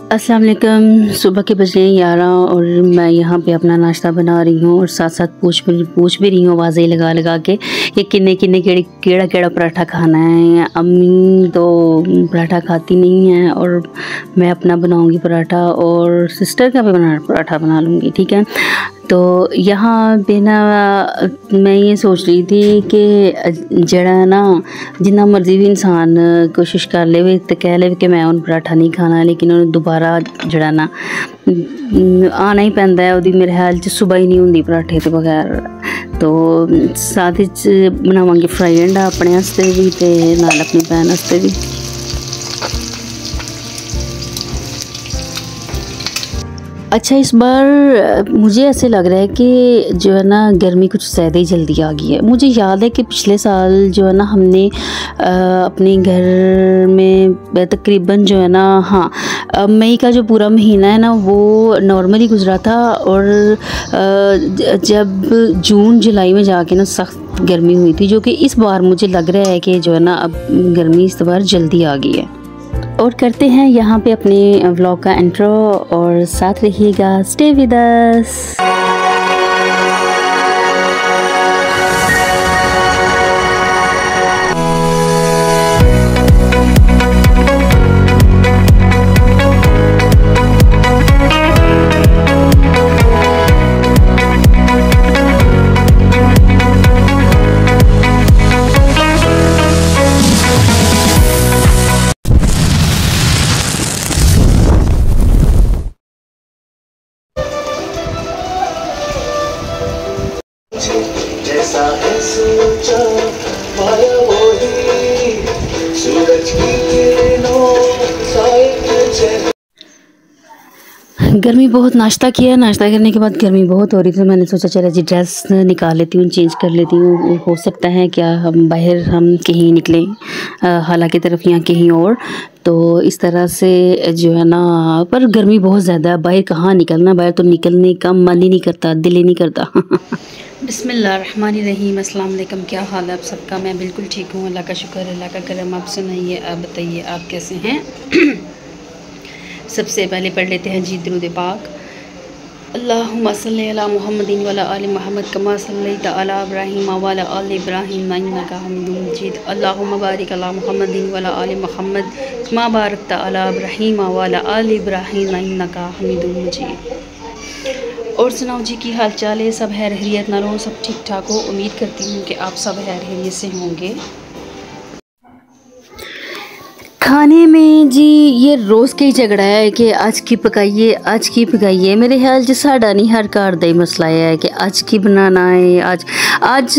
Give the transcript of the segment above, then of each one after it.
अस्सलाम वालेकुम। सुबह के बज रहे हैं 11 और मैं यहाँ पे अपना नाश्ता बना रही हूँ और साथ साथ पूछ भी रही हूँ आवाज़ें लगा लगा के कि किन्ने किन्ने केड़ा पराठा खाना है। अम्मी तो पराठा खाती नहीं है और मैं अपना बनाऊँगी पराठा और सिस्टर का भी पराठा बना लूँगी, ठीक है। तो यहाँ पे ना मैं ये सोच रही थी कि जड़ा ना जिन्ना मर्जी भी इंसान कोशिश कर ले तो कह ले कि मैं उन पराठा नहीं खाना, लेकिन उन्हें दोबारा जड़ा ना आना ही पैंदा है। उदी मेरे ख्याल च सुबह ही नहीं होंदी पराठे तो बगैर। तो साथ ही बनावांगी फ्राई अंडा अपने वास्ते भी ते नाल अपनी भैन वास्ते भी। अच्छा, इस बार मुझे ऐसे लग रहा है कि जो है ना गर्मी कुछ ज़्यादा ही जल्दी आ गई है। मुझे याद है कि पिछले साल जो है ना हमने अपने घर में तकरीबन जो है ना मई का जो पूरा महीना है ना वो नॉर्मली गुजरा था और जब जून जुलाई में जाके ना सख्त गर्मी हुई थी, जो कि इस बार मुझे लग रहा है कि जो है ना अब गर्मी इस बार जल्दी आ गई है। और करते हैं यहाँ पे अपने व्लॉग का इंट्रो और साथ रहिएगा, स्टे विद अस। जैसा है सोचा पाया वही सूरज की किरणों साए। गर्मी बहुत, नाश्ता किया, नाश्ता करने के बाद गर्मी बहुत हो रही थी। मैंने सोचा चलो जी ड्रेस निकाल लेती हूँ, चेंज कर लेती हूँ, हो सकता है क्या हम बाहर हम कहीं निकलें हालांकि तरफ या कहीं और। तो इस तरह से जो है ना, पर गर्मी बहुत ज़्यादा है, बाहर कहाँ निकलना, बाहर तो निकलने का मन ही नहीं करता, दिल ही नहीं करता। बिस्मिल्लाहिर्रहमानिर्रहीम, अस्सलाम वालेकुम। क्या हाल है आप सबका? मैं बिल्कुल ठीक हूँ, अल्लाह का शुक्र, अल्लाह का करम। आप सुनाइए, आप बताइए आप कैसे हैं? सबसे पहले पढ़ लेते हैं जी दुरूद पाक। अल्लाहुम्मा सल्ली अला मुहम्मदिन व अला आलि मुहम्मद कमा सल्लैता अला इब्राहीम व अला आलि इब्राहीम इन्नका हमीदुम मजीद। अल्लाहुम्मा बारिक अला मुहम्मदिन व अला आलि मुहम्मद कमा बारकता अला इब्राहीम व अला आलि इब्राहीम इन्नका हमीदुम मजीद। और सुनाओ जी, की हाल चाल है? सब खैर खैरियत ना रहो, सब ठीक ठाक हो? उम्मीद करती हूँ कि आप सब खैर खैरियत से होंगे। खाने में जी ये रोज़ का ही झगड़ा है कि आज की पकाइए, आज की पकाइए। मेरे ख्याल से साड़ा नहीं, हर घर का ही मसला है कि आज की बनाना है। आज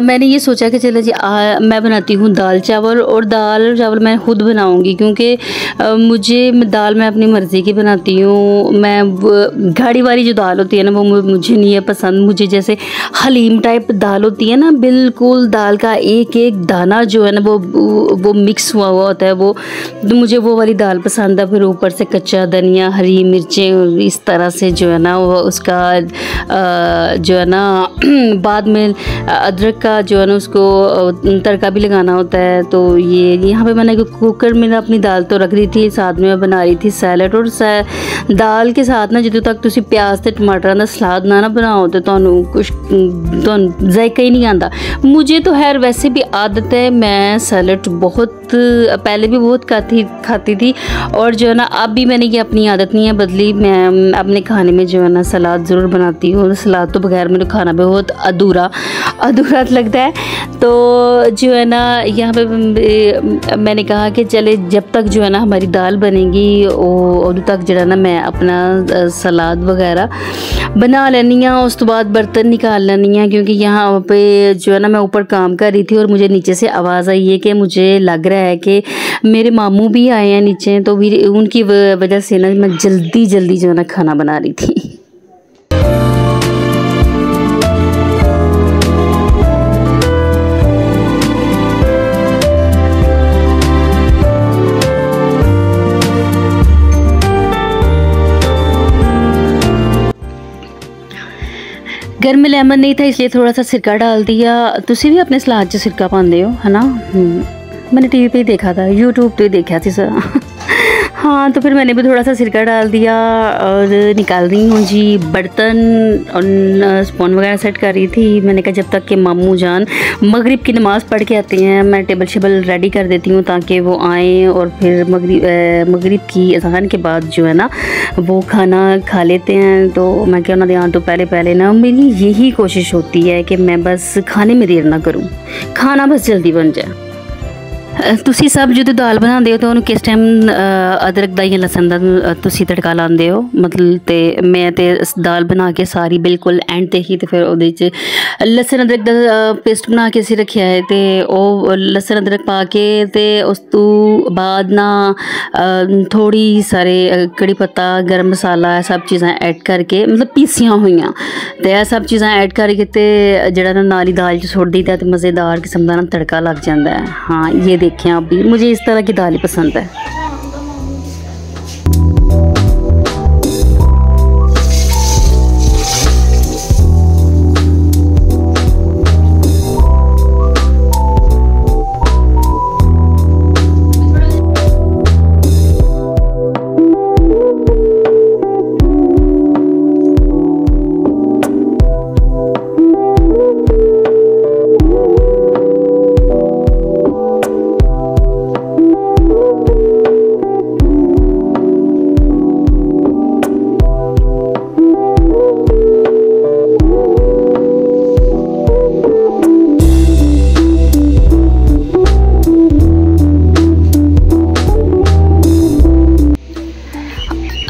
मैंने ये सोचा कि चलो जी मैं बनाती हूँ दाल चावल, और दाल चावल मैं खुद बनाऊँगी क्योंकि मुझे दाल मैं अपनी मर्ज़ी की बनाती हूँ। मैं गाढ़ी वाली जो दाल होती है ना वो मुझे नहीं है पसंद। मुझे जैसे हलीम टाइप दाल होती है ना, बिल्कुल दाल का एक एक दाना जो है ना वो मिक्स हुआ हुआ होता है, वो तो मुझे वो वाली दाल पसंद है। फिर ऊपर से कच्चा धनिया, हरी मिर्चें, इस तरह से जो है ना वो उसका जो है ना बाद में अदरक का जो है ना उसको तड़का भी लगाना होता है। तो ये यहाँ पे मैंने कुकर में अपनी दाल तो रख दी थी, साथ में मैं बना रही थी सैलड। और दाल के साथ ना जो तक तुसी प्याज ते टमाटर का सलाद ना बनाओ तो कुछ जायका ही नहीं आता। मुझे तो खैर वैसे भी आदत है, मैं सैलड बहुत पहले भी बहुत खाती थी और जो है ना अब भी मैंने ये अपनी आदत नहीं है बदली। मैं अपने खाने में जो है ना सलाद ज़रूर बनाती हूँ। सलाद तो बगैर मेरे खाना बहुत अधूरा लगता है। तो जो है ना यहाँ पे मैंने कहा कि चले जब तक जो है ना हमारी दाल बनेगी उद तक जो है ना मैं अपना सलाद वगैरह बना लेनी है। उस तो बाद बर्तन निकाल लेनी है क्योंकि यहाँ पे जो है ना मैं ऊपर काम कर रही थी और मुझे नीचे से आवाज़ आई है कि मुझे लग रहा है कि मेरे मामू भी आए हैं नीचे। तो फिर उनकी वजह से ना मैं जल्दी जो है ना खाना बना रही थी। घर में लेमन नहीं था इसलिए थोड़ा सा सिरका डाल दिया। तुसी भी अपने सलाद च सिरका पाते हो है ना? मैंने टीवी पे ही देखा था, यूट्यूब पे देखा थी सर। हाँ, तो फिर मैंने भी थोड़ा सा सिरका डाल दिया और निकाल रही हूँ जी बर्तन और स्पून वगैरह सेट कर रही थी। मैंने कहा जब तक कि मामू जान मगरिब की नमाज़ पढ़ के आते हैं मैं टेबल शेबल रेडी कर देती हूँ ताकि वो आएँ और फिर मगरिब की अज़ान के बाद जो है ना वो खाना खा लेते हैं। तो मैं क्या ना तो पहले ना मेरी यही कोशिश होती है कि मैं बस खाने में देर ना करूँ, खाना बस जल्दी बन जाए। ਤੁਸੀਂ ਸਭ ਜਦੋਂ ਦਾਲ ਬਣਾਉਂਦੇ ਹੋ ਤਾਂ ਉਹਨੂੰ ਕਿਸ ਟਾਈਮ ਅਦਰਕ ਦਾ ਜਾਂ ਲਸਣ ਦਾ ਤੁਸੀਂ ਤੜਕਾ ਲਾਉਂਦੇ ਹੋ? ਮਤਲਬ ਤੇ ਮੈਂ ਤੇ ਦਾਲ ਬਣਾ ਕੇ ਸਾਰੀ ਬਿਲਕੁਲ ਐਂਡ ਤੇ ਹੀ ਤੇ ਫਿਰ ਉਹਦੇ 'ਚ ਲਸਣ ਅਦਰਕ ਦਾ ਪੇਸਟ ਬਣਾ ਕੇ ਅਸੀਂ ਰੱਖਿਆ ਹੈ ਤੇ ਉਹ ਲਸਣ ਅਦਰਕ ਪਾ ਕੇ ਤੇ ਉਸ ਤੋਂ ਬਾਅਦ ਨਾ ਥੋੜੀ ਸਾਰੇ ਕੜੀ ਪੱਤਾ ਗਰਮ ਮਸਾਲਾ ਇਹ ਸਭ ਚੀਜ਼ਾਂ ਐਡ ਕਰਕੇ ਮਤਲਬ ਪੀਸੀਆਂ ਹੋਈਆਂ ਤੇ ਇਹ ਸਭ ਚੀਜ਼ਾਂ ਐਡ ਕਰਕੇ ਤੇ ਜਿਹੜਾ ਨਾ ਨਾਲ ਹੀ ਦਾਲ 'ਚ ਸੁੱਟ ਦਈਦਾ ਤੇ ਮਜ਼ੇਦਾਰ ਕਿਸਮ ਦਾ ਨਾ तड़का लग जाता है। हाँ, ये देखें आप भी, मुझे इस तरह की दाल पसंद है।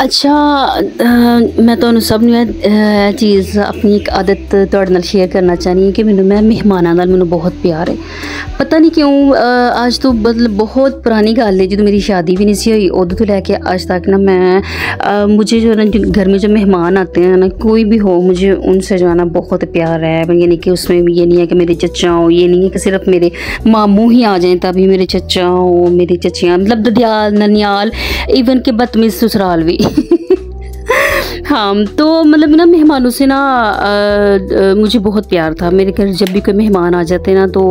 अच्छा, मैं तो सब चीज़ अपनी एक आदत तुहाडे नाल शेयर करना चाहनी है कि मैं मेहमानों नाल मैनूं बहुत प्यार है। पता नहीं क्यों आज तो मतलब बहुत पुरानी गल है, जो मेरी शादी भी नहीं सी हुई उदों तो लैके आज तक ना मैं मुझे जो ना घर में जो मेहमान आते हैं ना कोई भी हो मुझे उनसे जो है ना बहुत प्यार है। यानी कि उसमें भी ये नहीं है कि मेरे चचा हो, ये नहीं है कि सिर्फ मेरे मामू ही आ जाएँ तभी मेरे चचा हो, मेरी चचियाँ, मतलब ददियाल ननियाल इवन के बदतमीज़ ससुराल भी हाँ, तो मतलब ना मेहमानों से ना मुझे बहुत प्यार था। मेरे घर जब भी कोई मेहमान आ जाते ना तो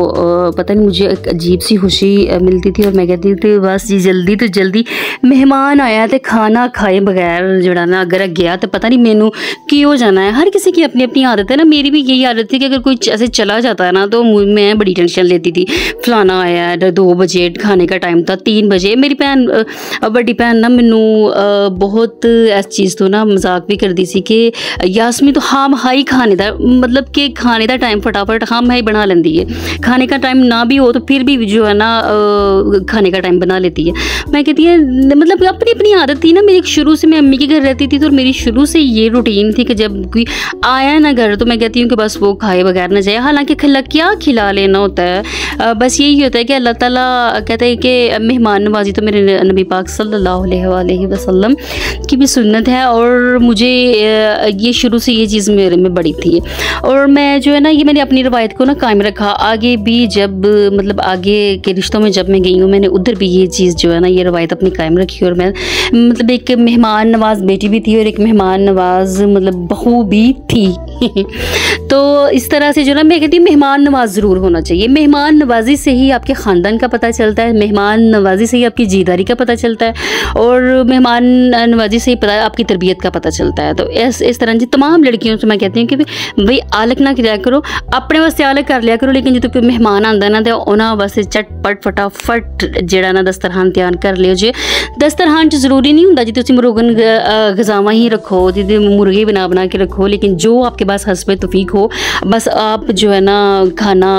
पता नहीं मुझे एक अजीब सी खुशी मिलती थी और मैं कहती थी बस जी जल्दी तो जल्दी मेहमान आया तो खाना खाए बगैर जड़ा ना अगर गया तो पता नहीं मैनू की हो जाना है। हर किसी की अपनी अपनी आदत है ना, मेरी भी यही आदत थी कि अगर कोई ऐसे चला जाता है ना तो मैं बड़ी टेंशन लेती थी। फलाना आया 2 बजे खाने का टाइम था, 3 बजे मेरी भैन बड़ी भैन ना मैनू बहुत इस चीज़ तो ना मजाक भी करती सी कि यासमी तो हाम हाई खाने का मतलब कि खाने का टाइम फटाफट हाम हाई बना लेती है, खाने का टाइम ना भी हो तो फिर भी जो है ना खाने का टाइम बना लेती है। मैं कहती है मतलब अपनी अपनी आदत थी ना मेरी, शुरू से मैं अम्मी के घर रहती थी तो मेरी शुरू से ये रूटीन थी कि जब कोई आया ना घर तो मैं कहती हूँ कि बस वो खाए बगैर ना जाए। हालांकि क्या खिला लेना होता है, बस यही होता है कि अल्लाह ताला कहते हैं कि मेहमान नवाजी तो मेरे नबी पाक सल्लल्लाहु अलैहि वसल्लम की भी सुन्नत है और मुझे ये शुरू से ये चीज़ मेरे में बड़ी थी और मैं जो है ना ये मैंने अपनी रवायत को ना कायम रखा। आगे भी जब मतलब आगे के रिश्तों में जब मैं गई हूँ मैंने उधर भी ये चीज़ जो है ना ये रवायत अपनी कायम रखी और मैं मतलब एक मेहमान नवाज बेटी भी थी और एक मेहमान नवाज मतलब बहू भी थी तो इस तरह से जो ना मैं कहती हूँ मेहमान नवाज ज़रूर होना चाहिए। मेहमान नवाजी से ही आपके ख़ानदान का पता चलता है, मेहमान नवाजी से ही आपकी जीदारी का पता चलता है और मेहमान नवाजी से ही पता आपकी तरबियत का पता चलता है। तो इस तरह जी तमाम लड़कियों से मैं कहती हूँ कि भाई आलक ना किया करो, अपने वास्ते आलक कर लिया करो, लेकिन जो कोई मेहमान आता ना तो उन्होंने वास्ते झटपट फटाफट जड़ा ना दस्तरखान तैयार कर लियो जे। दस्तरखान च जरूरी नहीं होंगे जी तुम मुर्गन गजावा ही रखो, जी मुर्गे बना के रखो, लेकिन जो आपके पास हस्ब तौफीक हो बस आप जो है ना खाना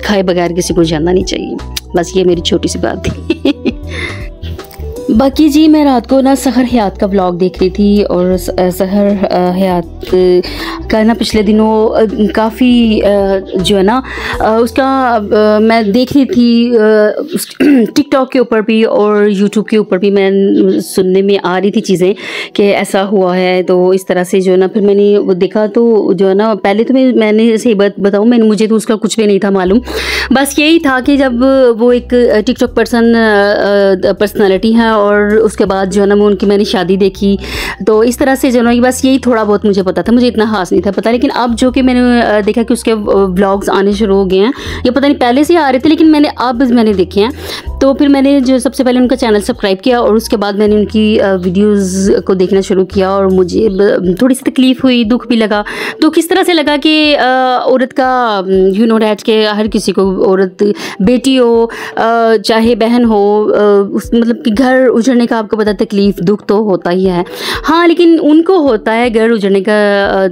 खाए बगैर किसी को जाना नहीं चाहिए। बस ये मेरी छोटी सी बात थी बाकी जी मैं रात को ना सहर हयात का व्लॉग देख रही थी और सहर हयात का ना पिछले दिनों काफ़ी जो है ना उसका मैं देख रही थी टिकटॉक के ऊपर भी और यूट्यूब के ऊपर भी मैं सुनने में आ रही थी चीज़ें कि ऐसा हुआ है। तो इस तरह से जो है ना फिर मैंने वो देखा तो जो है ना पहले तो मैंने सही बताऊँ मुझे तो उसका कुछ भी नहीं था मालूम, बस यही था कि जब वो एक टिकटॉक पर्सनालिटी है और उसके बाद जो है ना मैंने शादी देखी तो इस तरह से जो है बस यही थोड़ा बहुत मुझे पता था, मुझे इतना खास नहीं था पता। लेकिन अब जो कि मैंने देखा कि उसके व्लॉग्स आने शुरू हो गए हैं, ये पता नहीं पहले से आ रहे थे लेकिन मैंने देखे हैं तो फिर मैंने जो सबसे पहले उनका चैनल सब्सक्राइब किया और उसके बाद मैंने उनकी वीडियोज़ को देखना शुरू किया और मुझे थोड़ी सी तकलीफ़ हुई, दुख भी लगा। तो किस तरह से लगा कि औरत का यू नो डैट के हर किसी को, औरत बेटी हो चाहे बहन हो, उस मतलब कि घर उजड़ने का आपको पता तकलीफ़ दुख तो होता ही है। हाँ, लेकिन उनको होता है घर उजड़ने का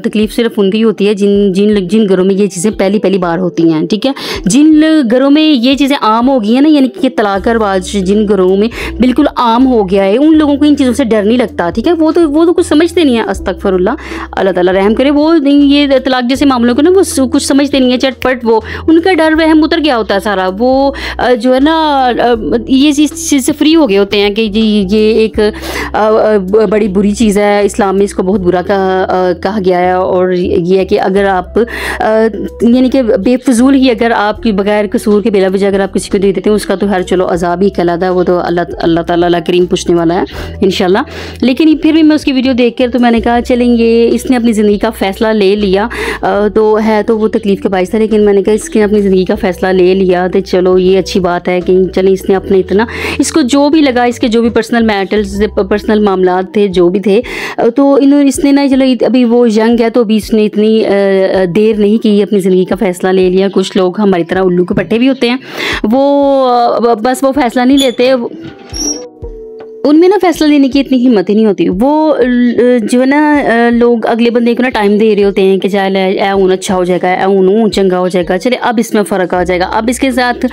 तकलीफ़ सिर्फ उनकी ही होती है जिन घरों में ये चीज़ें पहली बार होती हैं, ठीक है। जिन घरों में ये चीज़ें आम हो गई हैं ना, यानी कि तलाकरबाज जिन घरों में बिल्कुल आम हो गया है, उन लोगों को इन चीज़ों से डर नहीं लगता, ठीक है। वो तो कुछ समझते नहीं है, अस्तगफिरुल्लाह, अल्लाह ताला रहम करे। वो ये तलाक जैसे मामलों को ना वो कुछ समझते नहीं है, चटपट वो उनका डर वहम उतर गया होता है सारा। वो जो है ना ये चीज़ से फ्री हो गए होते हैं कि जी ये एक बड़ी बुरी चीज़ है, इस्लाम में इसको बहुत बुरा कहा गया है। और ये है कि अगर आप यानी कि बेफजूल ही अगर आपकी बगैर कसूर के बिला वजह अगर आप किसी को दे देते हैं, उसका तो हर चलो अजाब ही कहलाता है, वो तो अल्लाह ताला अल्लाह करीम पूछने वाला है इंशाल्लाह। लेकिन फिर भी मैं उसकी वीडियो देख कर तो मैंने कहा चलेंगे, इसने अपनी ज़िंदगी का फ़ैसला ले लिया, तो है तो वो तकलीफ़ के बाइस था, लेकिन मैंने कहा इसने अपनी ज़िंदगी का फ़ैसला ले लिया तो चलो ये अच्छी बात है कि चलें, इसने अपने इतना इसको जो भी लगा, इसके जो भी पर्सनल मैटर्स पर्सनल मामला थे जो भी थे, तो इसने ना चलो अभी वो यंग है तो अभी इसने इतनी देर नहीं की, अपनी ज़िंदगी का फ़ैसला ले लिया। कुछ लोग हमारी तरह उल्लू के पट्टे भी होते हैं, वो बस वो फ़ैसला नहीं लेते, उनमें ना फ़ैसला लेने की इतनी हिम्मत ही नहीं होती। वो जो है ना लोग अगले बंदे को ना टाइम दे रहे होते हैं कि चल ऊन अच्छा हो जाएगा, ऊन चंगा हो जाएगा, चले अब इसमें फ़र्क आ जाएगा, अब इसके साथ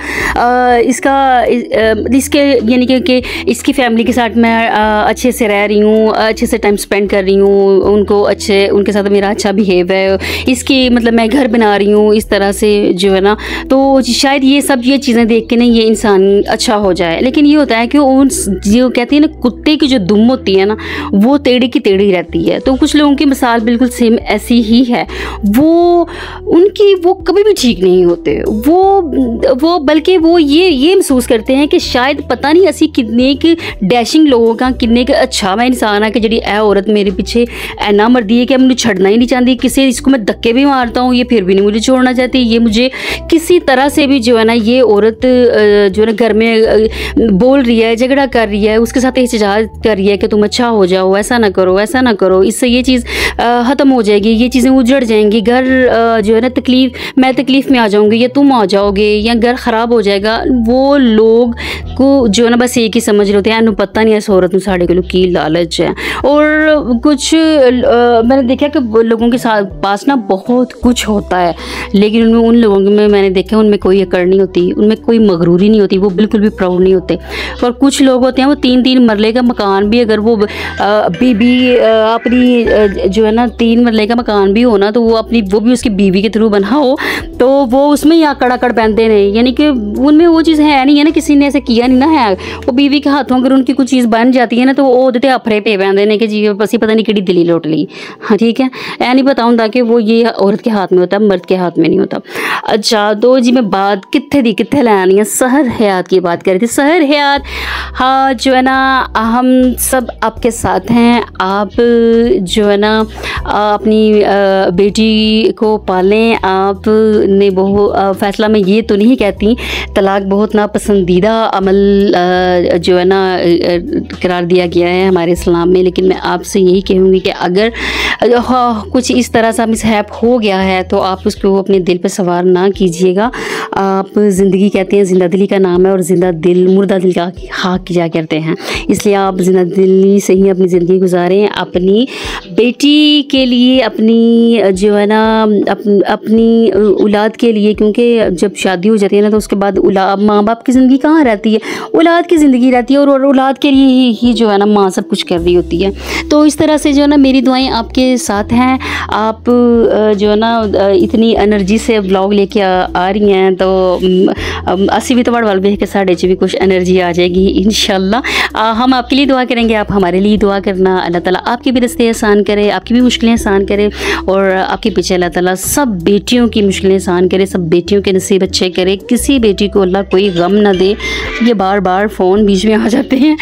इसके यानी कि इसकी फैमिली के साथ मैं अच्छे से रह रही हूँ, अच्छे से टाइम स्पेंड कर रही हूँ, उनके साथ मेरा अच्छा बिहेव है, इसकी मतलब मैं घर बना रही हूँ इस तरह से जो है ना, तो शायद ये चीज़ें देख के ना ये इंसान अच्छा हो जाए। लेकिन ये होता है कि उन जो कहते हैं ना कुत्ते की जो दुम होती है ना वो टेढ़ी की टेढ़ी रहती है। तो कुछ लोगों की मिसाल बिल्कुल सेम ऐसी ही है, वो कभी भी ठीक नहीं होते, वो बल्कि वो ये महसूस करते हैं कि शायद पता नहीं असी कितने के डैशिंग लोगों का कितने के अच्छा मैं इंसान है कि जी औरत मेरे पीछे ऐना मरदी है कि मुझे छड़ना ही नहीं चाहती, किसी इसको मैं धक्के भी मारता हूँ ये फिर भी नहीं मुझे छोड़ना चाहती, ये मुझे किसी तरह से भी जो है ना ये औरत जो है ना घर में बोल रही है, झगड़ा कर रही है, उसके साथ एहतजाज कर रही है कि तुम अच्छा हो जाओ, ऐसा ना करो, इससे ये चीज़ ख़त्म हो जाएगी, ये चीज़ें उजड़ जाएंगी, घर जो है ना मैं तकलीफ़ में आ जाऊँगी या तुम आ जाओगे या घर ख़राब हो जाएगा। वो लोग को जो है ना बस एक ही समझ रहे होते हैं, पता नहीं है औरत में साढ़े किलो की लालच है। और कुछ मैंने देखा कि लोगों के साथ पास ना बहुत कुछ होता है, लेकिन उनमें उन लोगों में मैंने देखा उनमें कोई अकड़ नहीं होती, उनमें कोई मगरूरी नहीं होती, वो बिल्कुल भी प्राउड नहीं होते। और कुछ लोग होते हैं वो 3-3 मरले का मकान भी अगर वो बीबी अपनी जो है ना 3 मरले का मकान भी हो ना तो वो भी उसकी बीवी के थ्रू बना हो तो वो उसमें ही आकड़ पहनते नहीं, यानी कि उनमें वो चीज़ है नहीं है ना, किसी ने ऐसे किया नहीं ना है। वो बीवी के हाथों अगर उनकी कुछ चीज़ बन जाती है ना तो वो ओहदे अफरे पे पहनते ने कि जी बस पता नहीं कि दिली लुट ली। हाँ ठीक है, ऐ नहीं पता होता कि वो ये औरत के हाथ में होता है, मर्द के हाथ में नहीं होता। अच्छा तो जी मैं बात कित्थे लानी है, सहर हयात की बात कर रही थी। सहर हयात हाँ जो है ना हम सब आपके साथ हैं, आप जो है ना अपनी बेटी को पालें। आपने बहुत फ़ैसला में ये तो नहीं कहती तलाक बहुत नापसंदीदा अमल जो है ना करार दिया गया है हमारे इस्लाम में, लेकिन मैं आपसे यही कहूँगी कि अगर कुछ इस तरह सा मिसहैप हो गया है तो आप उसको अपने दिल पे सवार ना कीजिएगा। आप ज़िंदगी कहते हैं, जिंदा दिली का नाम है और जिंदा दिल मुर्दा दिल का हाक किया करते हैं, इसलिए आप जिंदा दिली से ही अपनी ज़िंदगी गुजारें अपनी बेटी के लिए, अपनी जो है ना अपनी औलाद के लिए, क्योंकि जब शादी हो जाती है ना तो उसके बाद माँ बाप की ज़िंदगी कहाँ रहती है, औलाद की ज़िंदगी रहती है और औलाद के लिए ही जो है ना माँ सब कुछ कर रही होती है। तो इस तरह से जो है ना मेरी दुआएं आपके साथ हैं। आप जो है ना इतनी एनर्जी से व्लॉग लेके आ रही हैं तो असी भी तो वाल बेह के साढ़े च भी कुछ एनर्जी आ जाएगी इंशाल्लाह। हम आपके लिए दुआ करेंगे, आप हमारे लिए दुआ करना। अल्लाह ताला आपके भी रास्ते आसान करे, आपकी भी मुश्किलें आसान करे और आपके पीछे अल्लाह ताला सब बेटियों की मुश्किलें आसान करे, सब बेटियों के नसीब अच्छे करे, किसी बेटी को अल्लाह कोई गम ना दे। ये बार बार फ़ोन बीच में आ जाते हैं,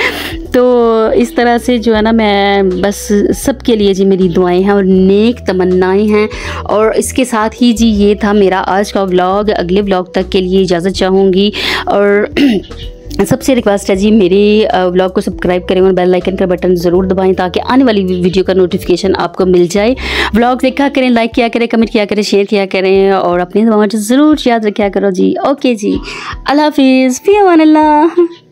तो इस तरह से जो है ना मैं बस सबके लिए जी मेरी दुआएं हैं और नेक तमन्नाएं हैं। और इसके साथ ही जी ये था मेरा आज का व्लॉग। अगले व्लॉग तक के लिए इजाज़त चाहूँगी और सबसे रिक्वेस्ट है जी, मेरे व्लॉग को सब्सक्राइब करें और बेल आइकन का बटन ज़रूर दबाएं ताकि आने वाली वीडियो का नोटिफिकेशन आपको मिल जाए। व्लॉग देखा करें, लाइक किया करें, कमेंट किया करें, शेयर किया करें और अपनी दुआओं ज़रूर याद रखा करो जी। ओके जी, अल्लाह हाफिज़, फ़ी अमान अल्लाह।